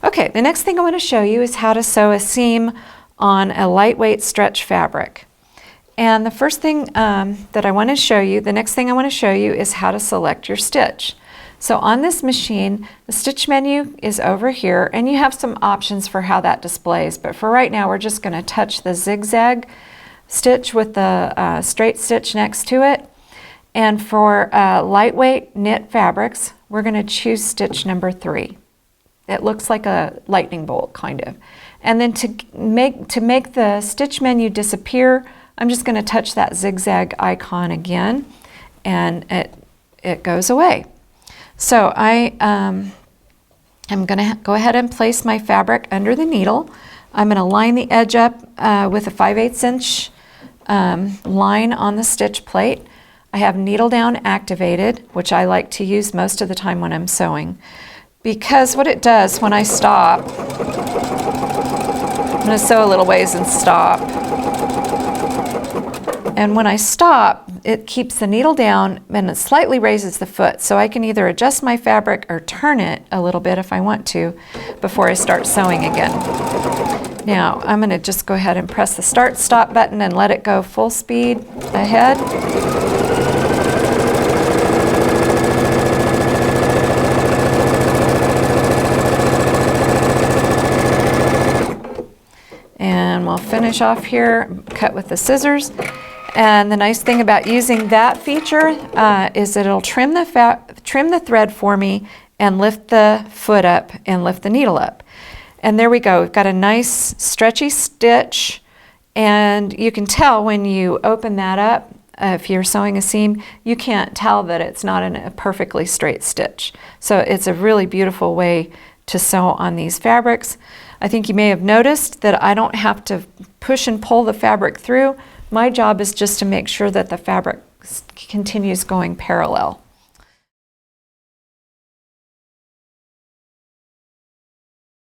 Okay, the next thing I want to show you is how to sew a seam on a lightweight stretch fabric. And the first thing that I want to show you, the next thing I want to show you is how to select your stitch. So on this machine, the stitch menu is over here, and you have some options for how that displays. But for right now, we're just going to touch the zigzag stitch with the straight stitch next to it. And for lightweight knit fabrics, we're going to choose stitch number 3. It looks like a lightning bolt, kind of. And then to make the stitch menu disappear, I'm just going to touch that zigzag icon again, and it goes away. So I'm going to go ahead and place my fabric under the needle. I'm going to line the edge up with a 5/8 inch line on the stitch plate. I have needle down activated, which I like to use most of the time when I'm sewing, because what it does when I stop, I'm going to sew a little ways and stop. And when I stop, it keeps the needle down and it slightly raises the foot. So I can either adjust my fabric or turn it a little bit if I want to before I start sewing again. Now I'm going to just go ahead and press the start stop button and let it go full speed ahead. And we'll finish off here, cut with the scissors. And the nice thing about using that feature is that it'll trim the thread for me and lift the foot up and lift the needle up. And there we go. We've got a nice stretchy stitch, and you can tell when you open that up, if you're sewing a seam, you can't tell that it's not in a perfectly straight stitch. So it's a really beautiful way to sew on these fabrics. I think you may have noticed that I don't have to push and pull the fabric through. My job is just to make sure that the fabric continues going parallel.